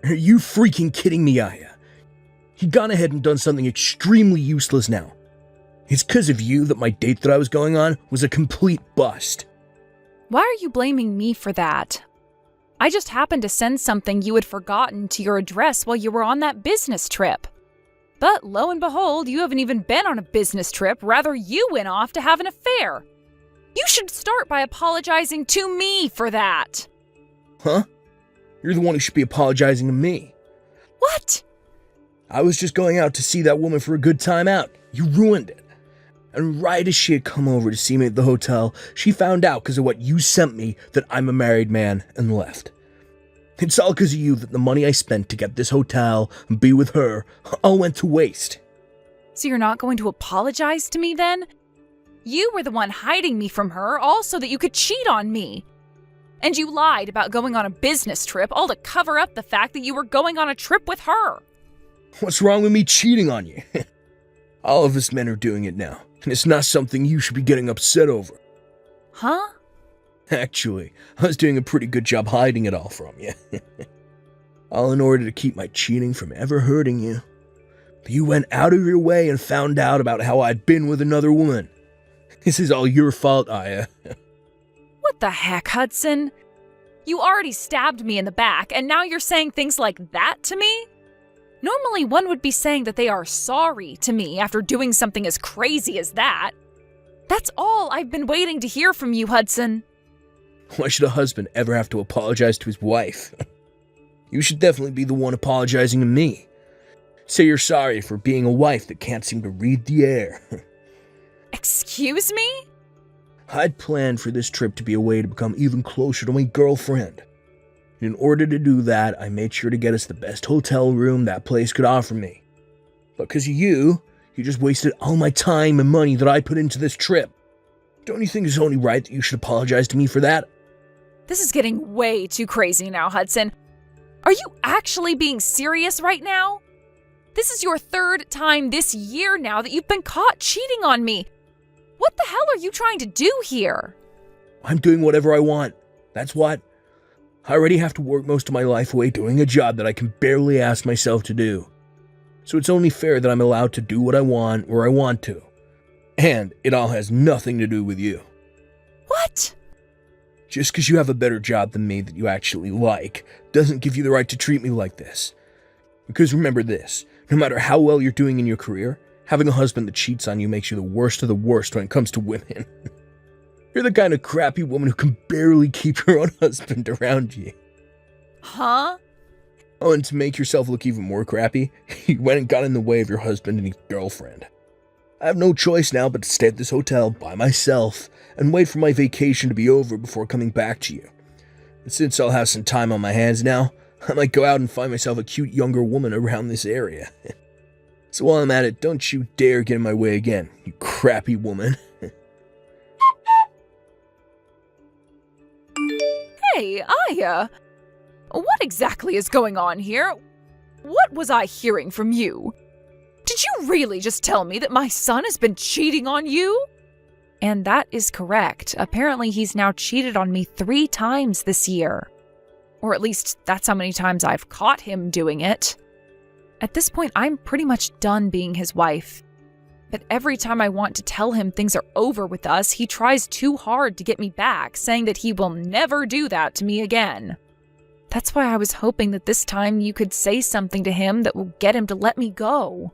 Are you freaking kidding me, Aya? You've gone ahead and done something extremely useless now. It's because of you that my date that I was going on was a complete bust. Why are you blaming me for that? I just happened to send something you had forgotten to your address while you were on that business trip. But lo and behold, you haven't even been on a business trip, rather you went off to have an affair. You should start by apologizing to me for that. Huh? You're the one who should be apologizing to me. What? I was just going out to see that woman for a good time out. You ruined it. And right as she had come over to see me at the hotel, she found out because of what you sent me that I'm a married man and left. It's all because of you that the money I spent to get this hotel and be with her all went to waste. So you're not going to apologize to me then? You were the one hiding me from her, all so that you could cheat on me. And you lied about going on a business trip, all to cover up the fact that you were going on a trip with her. What's wrong with me cheating on you? All of us men are doing it now, and it's not something you should be getting upset over. Huh? Actually, I was doing a pretty good job hiding it all from you. All in order to keep my cheating from ever hurting you. But you went out of your way and found out about how I'd been with another woman. This is all your fault, Aya. What the heck, Hudson? You already stabbed me in the back, and now you're saying things like that to me? Normally, one would be saying that they are sorry to me after doing something as crazy as that. That's all I've been waiting to hear from you, Hudson. Why should a husband ever have to apologize to his wife? You should definitely be the one apologizing to me. Say you're sorry for being a wife that can't seem to read the air. Excuse me? I'd planned for this trip to be a way to become even closer to my girlfriend. In order to do that, I made sure to get us the best hotel room that place could offer me. But because of you just wasted all my time and money that I put into this trip. Don't you think it's only right that you should apologize to me for that? This is getting way too crazy now, Hudson. Are you actually being serious right now? This is your third time this year now that you've been caught cheating on me. What the hell are you trying to do here? I'm doing whatever I want. That's what. I already have to work most of my life away doing a job that I can barely ask myself to do. So it's only fair that I'm allowed to do what I want where I want to. And it all has nothing to do with you. What? Just because you have a better job than me that you actually like doesn't give you the right to treat me like this. Because remember this, no matter how well you're doing in your career, having a husband that cheats on you makes you the worst of the worst when it comes to women. You're the kind of crappy woman who can barely keep her own husband around you. Huh? Oh, and to make yourself look even more crappy, you went and got in the way of your husband and his girlfriend. I have no choice now but to stay at this hotel by myself and wait for my vacation to be over before coming back to you. And since I'll have some time on my hands now, I might go out and find myself a cute younger woman around this area. So while I'm at it, don't you dare get in my way again, you crappy woman. Hey, Aya. What exactly is going on here? What was I hearing from you? Did you really just tell me that my son has been cheating on you? And that is correct. Apparently he's now cheated on me 3 times this year. Or at least that's how many times I've caught him doing it. At this point, I'm pretty much done being his wife. But every time I want to tell him things are over with us, he tries too hard to get me back, saying that he will never do that to me again. That's why I was hoping that this time you could say something to him that will get him to let me go.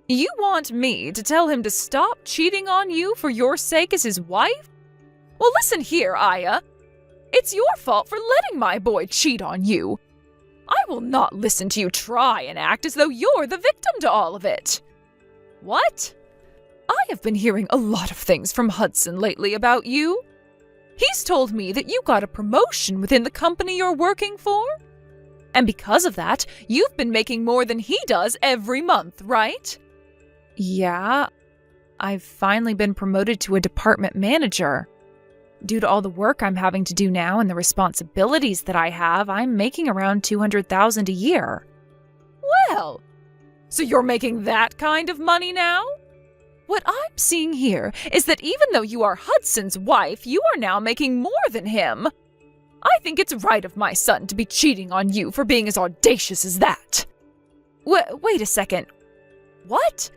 You want me to tell him to stop cheating on you for your sake as his wife? Well, listen here, Aya. It's your fault for letting my boy cheat on you. I will not listen to you try and act as though you're the victim to all of it. What? I have been hearing a lot of things from Hudson lately about you. He's told me that you got a promotion within the company you're working for. And because of that, you've been making more than he does every month, right? Yeah, I've finally been promoted to a department manager. Due to all the work I'm having to do now and the responsibilities that I have, I'm making around $200,000 a year. Well, so you're making that kind of money now? What I'm seeing here is that even though you are Hudson's wife, you are now making more than him. I think it's right of my son to be cheating on you for being as audacious as that. Wait a second. What?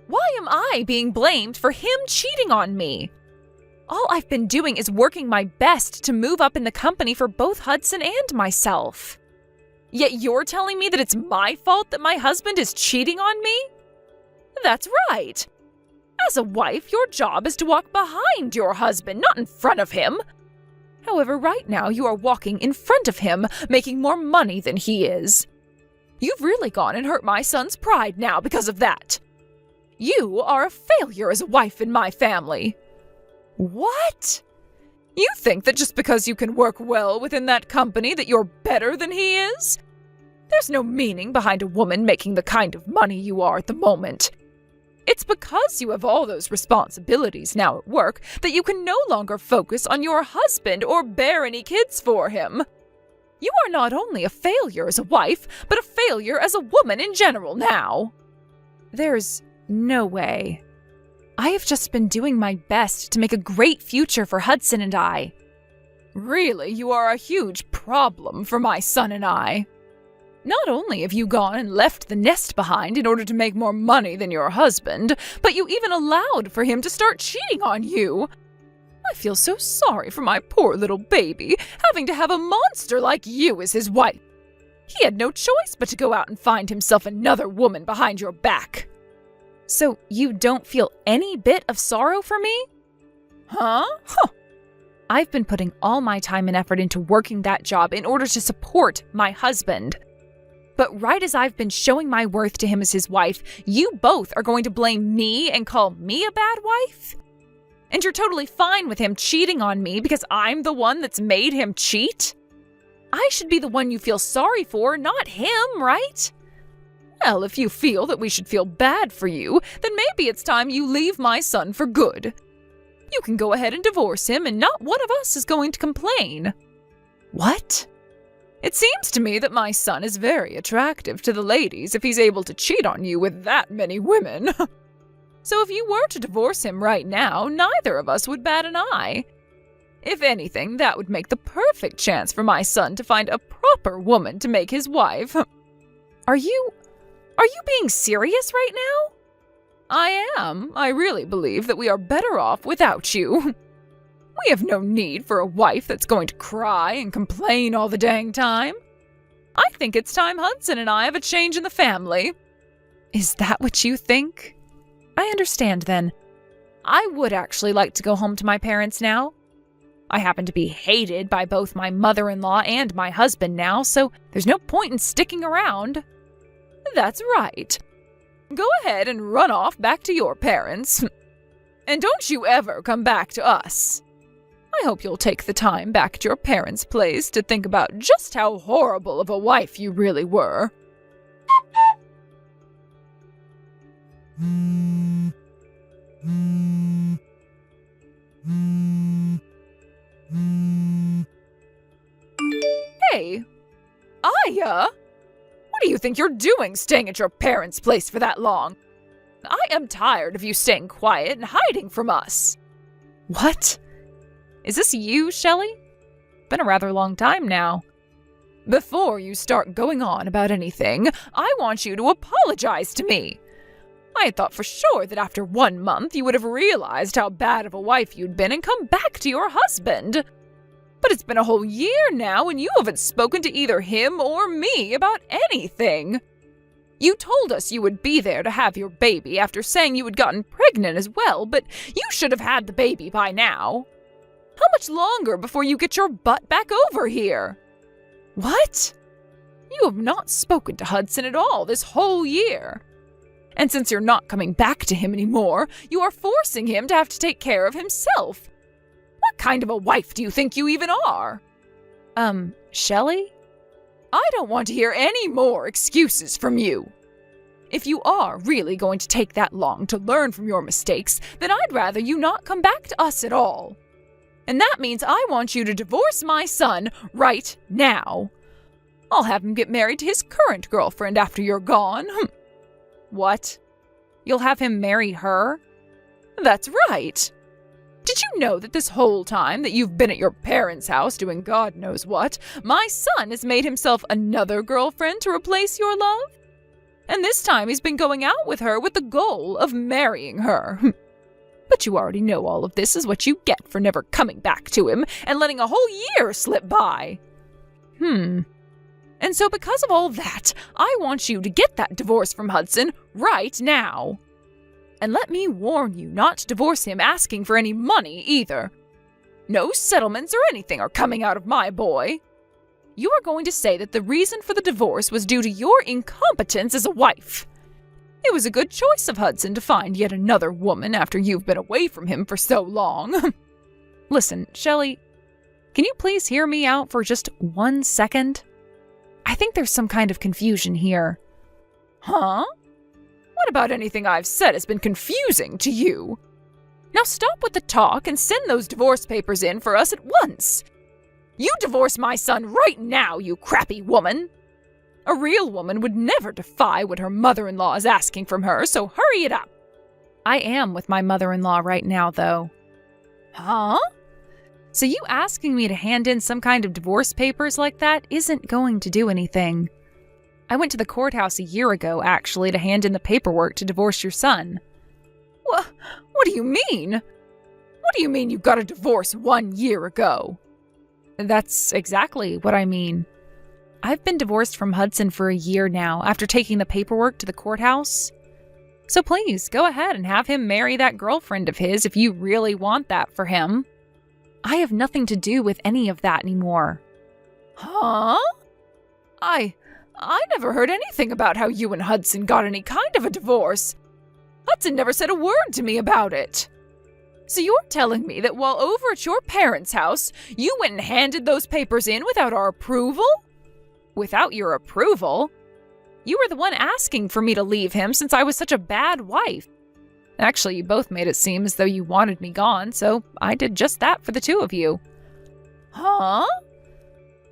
Why am I being blamed for him cheating on me? All I've been doing is working my best to move up in the company for both Hudson and myself. Yet you're telling me that it's my fault that my husband is cheating on me? That's right. As a wife, your job is to walk behind your husband, not in front of him. However, right now you are walking in front of him, making more money than he is. You've really gone and hurt my son's pride now because of that. You are a failure as a wife in my family. What? You think that just because you can work well within that company that you're better than he is? There's no meaning behind a woman making the kind of money you are at the moment. It's because you have all those responsibilities now at work that you can no longer focus on your husband or bear any kids for him. You are not only a failure as a wife, but a failure as a woman in general now. There's no way. I have just been doing my best to make a great future for Hudson and I. Really, you are a huge problem for my son and I. Not only have you gone and left the nest behind in order to make more money than your husband, but you even allowed for him to start cheating on you. I feel so sorry for my poor little baby, having to have a monster like you as his wife. He had no choice but to go out and find himself another woman behind your back. So you don't feel any bit of sorrow for me? Huh? I've been putting all my time and effort into working that job in order to support my husband. But right as I've been showing my worth to him as his wife, you both are going to blame me and call me a bad wife? And you're totally fine with him cheating on me because I'm the one that's made him cheat? I should be the one you feel sorry for, not him, right? Well, if you feel that we should feel bad for you, then maybe it's time you leave my son for good. You can go ahead and divorce him, and not one of us is going to complain. What? It seems to me that my son is very attractive to the ladies if he's able to cheat on you with that many women. So if you were to divorce him right now, neither of us would bat an eye. If anything, that would make the perfect chance for my son to find a proper woman to make his wife. Are you being serious right now? I am. I really believe that we are better off without you. We have no need for a wife that's going to cry and complain all the dang time. I think it's time Hudson and I have a change in the family. Is that what you think? I understand then. I would actually like to go home to my parents now. I happen to be hated by both my mother-in-law and my husband now, so there's no point in sticking around. That's right. Go ahead and run off back to your parents. And don't you ever come back to us. I hope you'll take the time back at your parents' place to think about just how horrible of a wife you really were. Hey, Aya! What do you think you're doing staying at your parents' place for that long? I am tired of you staying quiet and hiding from us. What? Is this you, Shelley? Been a rather long time now. Before you start going on about anything, I want you to apologize to me. I had thought for sure that after 1 month you would have realized how bad of a wife you'd been and come back to your husband. But it's been a whole year now and you haven't spoken to either him or me about anything. You told us you would be there to have your baby after saying you had gotten pregnant as well, but you should have had the baby by now. How much longer before you get your butt back over here? What? You have not spoken to Hudson at all this whole year. And since you're not coming back to him anymore, you are forcing him to have to take care of himself. What kind of a wife do you think you even are? Shelley? I don't want to hear any more excuses from you. If you are really going to take that long to learn from your mistakes, then I'd rather you not come back to us at all. And that means I want you to divorce my son right now. I'll have him get married to his current girlfriend after you're gone. What? You'll have him marry her? That's right. Did Did you know that this whole time that you've been at your parents' house doing God knows what, my son has made himself another girlfriend to replace your love? And this time he's been going out with her with the goal of marrying her. But you already know all of this is what you get for never coming back to him and letting a whole year slip by. And so because of all that, I want you to get that divorce from Hudson right now. And let me warn you not to divorce him asking for any money either. No settlements or anything are coming out of my boy. You are going to say that the reason for the divorce was due to your incompetence as a wife. It was a good choice of Hudson to find yet another woman after you've been away from him for so long. Listen, Shelley, can you please hear me out for just 1 second? I think there's some kind of confusion here. Huh? What about anything I've said has been confusing to you? Now stop with the talk and send those divorce papers in for us at once. You divorce my son right now, you crappy woman. A real woman would never defy what her mother-in-law is asking from her, so hurry it up. I am with my mother-in-law right now, though. Huh? So you asking me to hand in some kind of divorce papers like that isn't going to do anything. I went to the courthouse a year ago, actually, to hand in the paperwork to divorce your son. What do you mean? What do you mean you got a divorce 1 year ago? That's exactly what I mean. I've been divorced from Hudson for a year now after taking the paperwork to the courthouse. So please, go ahead and have him marry that girlfriend of his if you really want that for him. I have nothing to do with any of that anymore. Huh? I never heard anything about how you and Hudson got any kind of a divorce. Hudson never said a word to me about it. So you're telling me that while over at your parents' house, you went and handed those papers in without our approval? Without your approval? You were the one asking for me to leave him since I was such a bad wife. Actually, you both made it seem as though you wanted me gone, so I did just that for the two of you. Huh?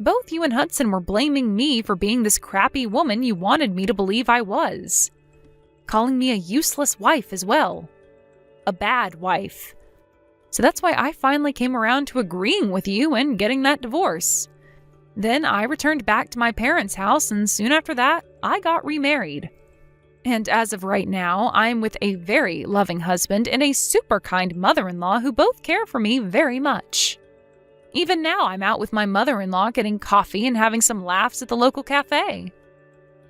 Both you and Hudson were blaming me for being this crappy woman you wanted me to believe I was. Calling me a useless wife as well. A bad wife. So that's why I finally came around to agreeing with you and getting that divorce. Then I returned back to my parents' house, and soon after that, I got remarried. And as of right now, I'm with a very loving husband and a super kind mother-in-law who both care for me very much. Even now, I'm out with my mother-in-law getting coffee and having some laughs at the local cafe.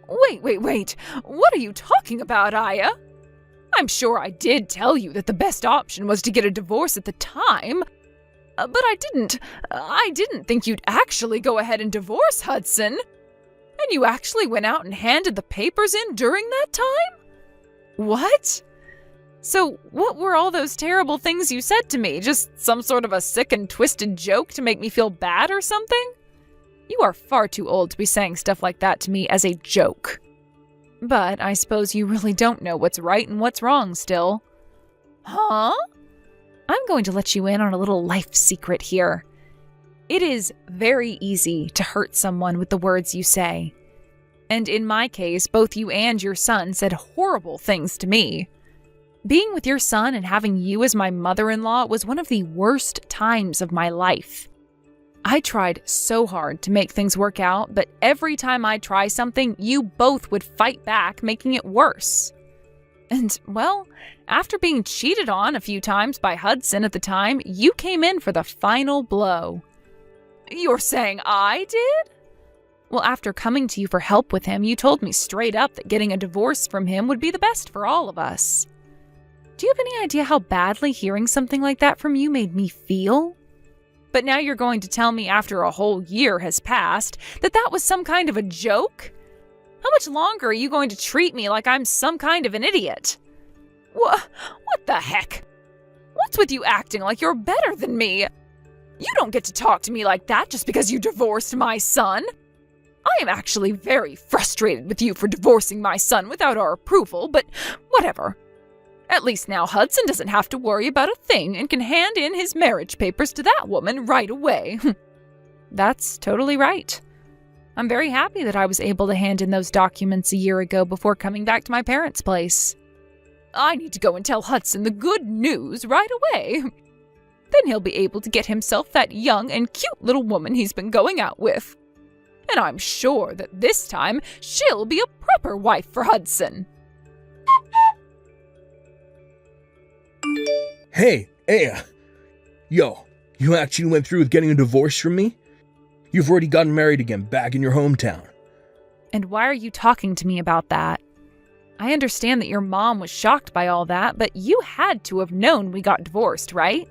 Wait. What are you talking about, Aya? I'm sure I did tell you that the best option was to get a divorce at the time. But I didn't think you'd actually go ahead and divorce Hudson. And you actually went out and handed the papers in during that time? What? So what were all those terrible things you said to me? Just some sort of a sick and twisted joke to make me feel bad or something? You are far too old to be saying stuff like that to me as a joke. But I suppose you really don't know what's right and what's wrong still. Huh? I'm going to let you in on a little life secret here. It is very easy to hurt someone with the words you say. And in my case, both you and your son said horrible things to me. Being with your son and having you as my mother-in-law was one of the worst times of my life. I tried so hard to make things work out, but every time I try something, you both would fight back, making it worse. And, well, after being cheated on a few times by Hudson at the time, you came in for the final blow. You're saying I did? Well, after coming to you for help with him, you told me straight up that getting a divorce from him would be the best for all of us. Do you have any idea how badly hearing something like that from you made me feel? But now you're going to tell me after a whole year has passed that that was some kind of a joke? How much longer are you going to treat me like I'm some kind of an idiot? What the heck? What's with you acting like you're better than me? You don't get to talk to me like that just because you divorced my son. I am actually very frustrated with you for divorcing my son without our approval, but whatever. At least now Hudson doesn't have to worry about a thing and can hand in his marriage papers to that woman right away. That's totally right. I'm very happy that I was able to hand in those documents a year ago before coming back to my parents' place. I need to go and tell Hudson the good news right away. Then he'll be able to get himself that young and cute little woman he's been going out with. And I'm sure that this time she'll be a proper wife for Hudson. Hey, Aya. Yo, you actually went through with getting a divorce from me? You've already gotten married again back in your hometown. And why are you talking to me about that? I understand that your mom was shocked by all that, but you had to have known we got divorced, right?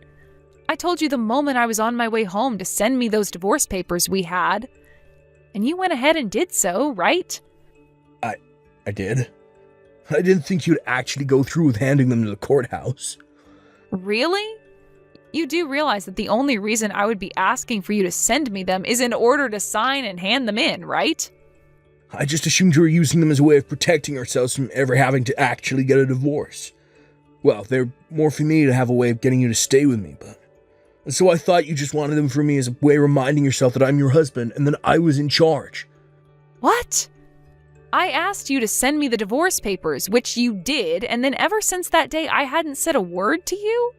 I told you the moment I was on my way home to send me those divorce papers we had. And you went ahead and did so, right? I did. I didn't think you'd actually go through with handing them to the courthouse. Really? You do realize that the only reason I would be asking for you to send me them is in order to sign and hand them in, right? I just assumed you were using them as a way of protecting ourselves from ever having to actually get a divorce. Well, they're more for me to have a way of getting you to stay with me, but... And so I thought you just wanted them for me as a way of reminding yourself that I'm your husband and that I was in charge. What? I asked you to send me the divorce papers, which you did, and then ever since that day I hadn't said a word to you?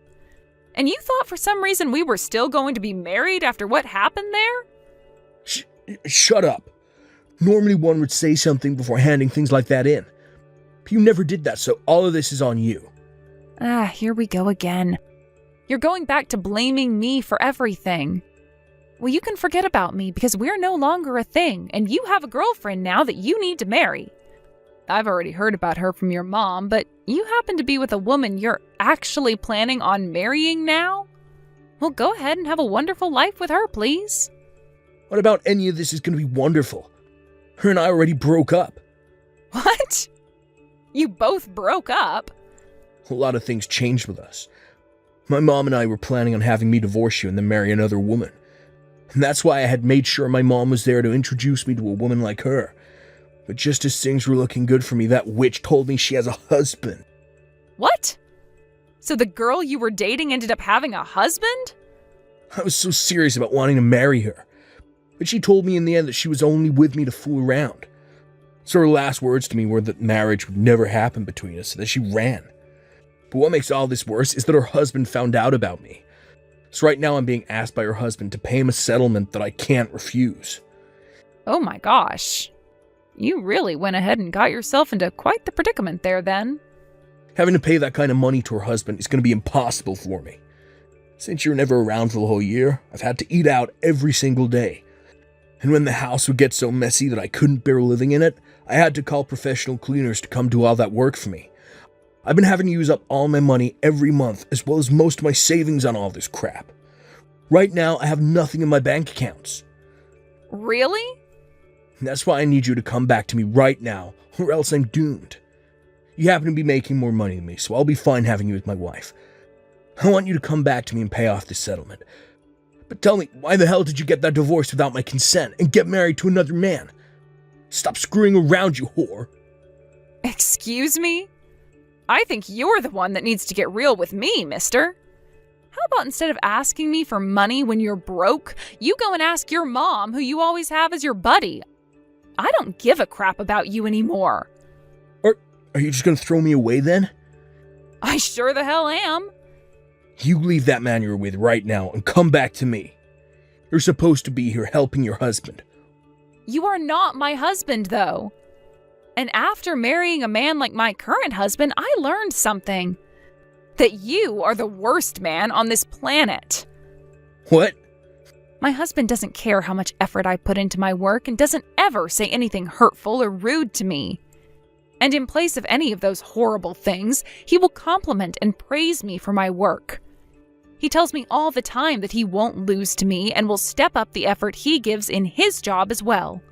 And you thought for some reason we were still going to be married after what happened there? Shut up. Normally one would say something before handing things like that in. But you never did that, so all of this is on you. Here we go again. You're going back to blaming me for everything. Well, you can forget about me because we're no longer a thing, and you have a girlfriend now that you need to marry. I've already heard about her from your mom, but you happen to be with a woman you're actually planning on marrying now? Well, go ahead and have a wonderful life with her, please. What about any of this is going to be wonderful? Her and I already broke up. What? You both broke up? A lot of things changed with us. My mom and I were planning on having me divorce you and then marry another woman. And that's why I had made sure my mom was there to introduce me to a woman like her. But just as things were looking good for me, that witch told me she has a husband. What? So the girl you were dating ended up having a husband? I was so serious about wanting to marry her. But she told me in the end that she was only with me to fool around. So her last words to me were that marriage would never happen between us, and that she ran. But what makes all this worse is that her husband found out about me. So right now I'm being asked by her husband to pay him a settlement that I can't refuse. Oh my gosh. You really went ahead and got yourself into quite the predicament there then. Having to pay that kind of money to her husband is going to be impossible for me. Since you're never around for the whole year, I've had to eat out every single day. And when the house would get so messy that I couldn't bear living in it, I had to call professional cleaners to come do all that work for me. I've been having to use up all my money every month, as well as most of my savings on all this crap. Right now, I have nothing in my bank accounts. Really? That's why I need you to come back to me right now, or else I'm doomed. You happen to be making more money than me, so I'll be fine having you as my wife. I want you to come back to me and pay off this settlement. But tell me, why the hell did you get that divorce without my consent and get married to another man? Stop screwing around, you whore. Excuse me? I think you're the one that needs to get real with me, mister. How about instead of asking me for money when you're broke, you go and ask your mom, who you always have as your buddy? I don't give a crap about you anymore. Are you just going to throw me away then? I sure the hell am. You leave that man you're with right now and come back to me. You're supposed to be here helping your husband. You are not my husband, though. And after marrying a man like my current husband, I learned something. That you are the worst man on this planet. What? My husband doesn't care how much effort I put into my work and doesn't ever say anything hurtful or rude to me. And in place of any of those horrible things, he will compliment and praise me for my work. He tells me all the time that he won't lose to me and will step up the effort he gives in his job as well.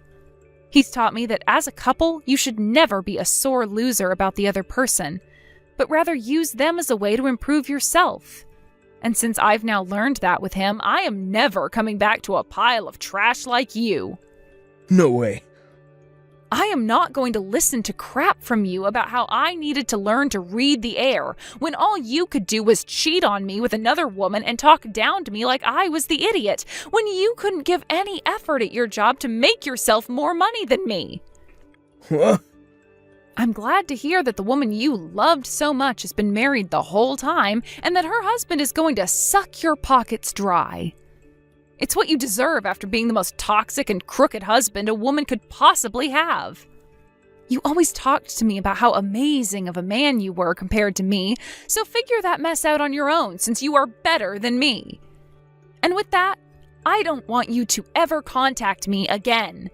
He's taught me that as a couple, you should never be a sore loser about the other person, but rather use them as a way to improve yourself. And since I've now learned that with him, I am never coming back to a pile of trash like you. No way. I am not going to listen to crap from you about how I needed to learn to read the air when all you could do was cheat on me with another woman and talk down to me like I was the idiot, when you couldn't give any effort at your job to make yourself more money than me. What? I'm glad to hear that the woman you loved so much has been married the whole time and that her husband is going to suck your pockets dry. It's what you deserve after being the most toxic and crooked husband a woman could possibly have. You always talked to me about how amazing of a man you were compared to me, so figure that mess out on your own since you are better than me. And with that, I don't want you to ever contact me again.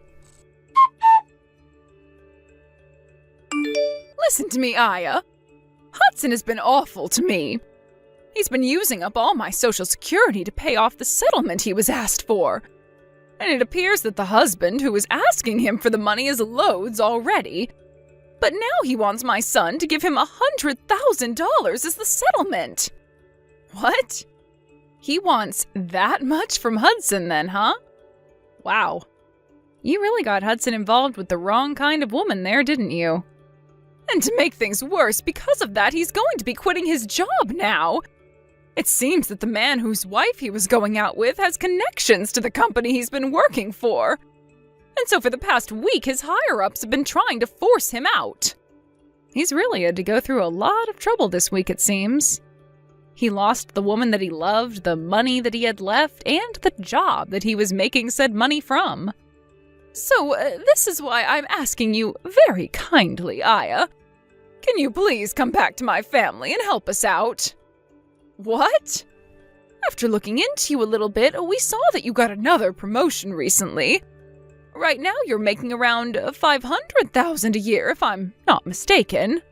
Listen to me, Aya. Hudson has been awful to me. He's been using up all my Social Security to pay off the settlement he was asked for. And it appears that the husband who was asking him for the money is loads already. But now he wants my son to give him $100,000 as the settlement. What? He wants that much from Hudson then, huh? Wow. You really got Hudson involved with the wrong kind of woman there, didn't you? And to make things worse, because of that, he's going to be quitting his job now. It seems that the man whose wife he was going out with has connections to the company he's been working for. And so for the past week, his higher-ups have been trying to force him out. He's really had to go through a lot of trouble this week, it seems. He lost the woman that he loved, the money that he had left, and the job that he was making said money from. So, this is why I'm asking you very kindly, Aya. Can you please come back to my family and help us out? What? After looking into you a little bit, we saw that you got another promotion recently. Right now you're making around $500,000 a year, if I'm not mistaken.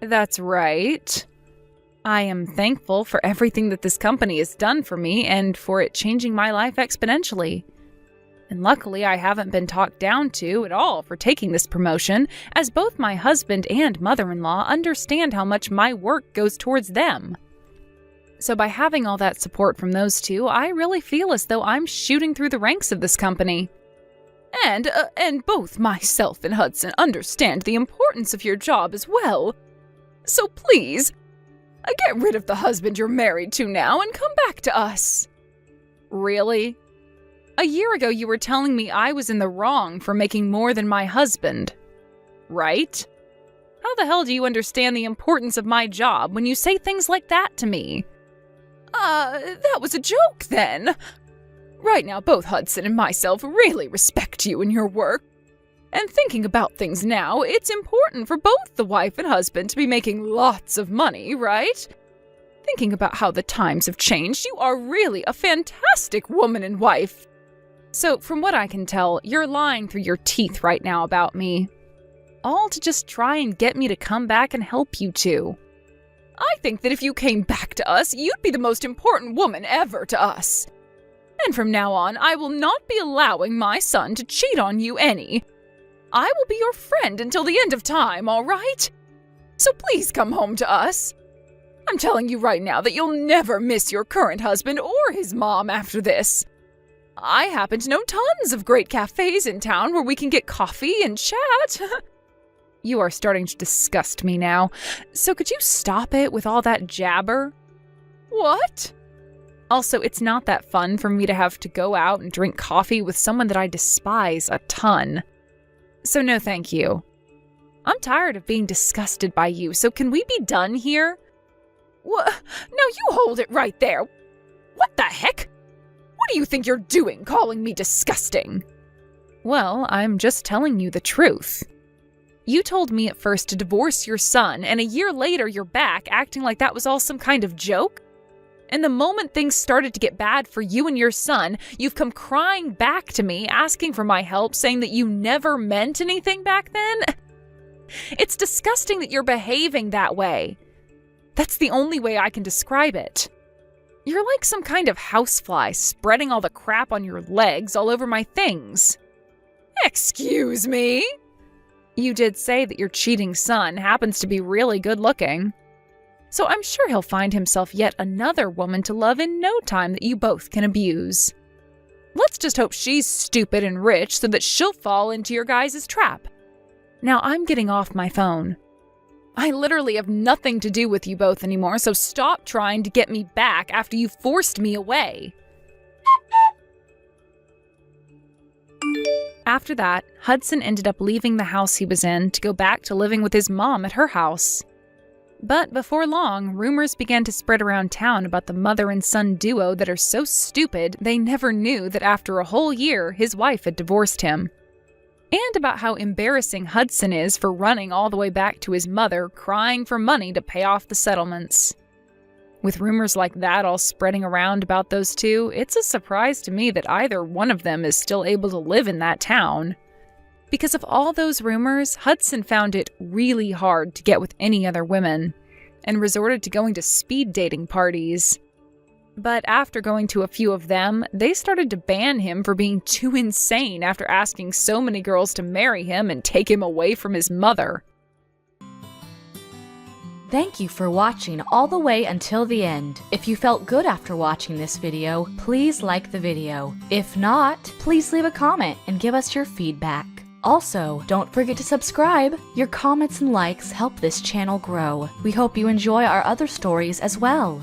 That's right. I am thankful for everything that this company has done for me and for it changing my life exponentially. And luckily, I haven't been talked down to at all for taking this promotion, as both my husband and mother-in-law understand how much my work goes towards them. So by having all that support from those two, I really feel as though I'm shooting through the ranks of this company. And both myself and Hudson understand the importance of your job as well. So please, get rid of the husband you're married to now and come back to us. Really? A year ago, you were telling me I was in the wrong for making more than my husband, right? How the hell do you understand the importance of my job when you say things like that to me? That was a joke then. Right now, both Hudson and myself really respect you and your work. And thinking about things now, it's important for both the wife and husband to be making lots of money, right? Thinking about how the times have changed, you are really a fantastic woman and wife. So, from what I can tell, you're lying through your teeth right now about me. All to just try and get me to come back and help you two. I think that if you came back to us, you'd be the most important woman ever to us. And from now on, I will not be allowing my son to cheat on you any. I will be your friend until the end of time, all right? So please come home to us. I'm telling you right now that you'll never miss your current husband or his mom after this. I happen to know tons of great cafes in town where we can get coffee and chat. You are starting to disgust me now. So could you stop it with all that jabber? What? Also, it's not that fun for me to have to go out and drink coffee with someone that I despise a ton. So no thank you. I'm tired of being disgusted by you, so can we be done here? What? Now you hold it right there. What the heck? What do you think you're doing, calling me disgusting? Well, I'm just telling you the truth. You told me at first to divorce your son, and a year later you're back acting like that was all some kind of joke? And the moment things started to get bad for you and your son, you've come crying back to me, asking for my help, saying that you never meant anything back then? It's disgusting that you're behaving that way. That's the only way I can describe it. You're like some kind of housefly spreading all the crap on your legs all over my things. Excuse me? You did say that your cheating son happens to be really good looking. So I'm sure he'll find himself yet another woman to love in no time that you both can abuse. Let's just hope she's stupid and rich so that she'll fall into your guys' trap. Now I'm getting off my phone. I literally have nothing to do with you both anymore, so stop trying to get me back after you forced me away. After that, Hudson ended up leaving the house he was in to go back to living with his mom at her house. But before long, rumors began to spread around town about the mother and son duo that are so stupid they never knew that after a whole year, his wife had divorced him. And about how embarrassing Hudson is for running all the way back to his mother, crying for money to pay off the settlements. With rumors like that all spreading around about those two, it's a surprise to me that either one of them is still able to live in that town. Because of all those rumors, Hudson found it really hard to get with any other women, and resorted to going to speed dating parties. But after going to a few of them, they started to ban him for being too insane after asking so many girls to marry him and take him away from his mother. Thank you for watching all the way until the end. If you felt good after watching this video, please like the video. If not, please leave a comment and give us your feedback. Also, don't forget to subscribe. Your comments and likes help this channel grow. We hope you enjoy our other stories as well.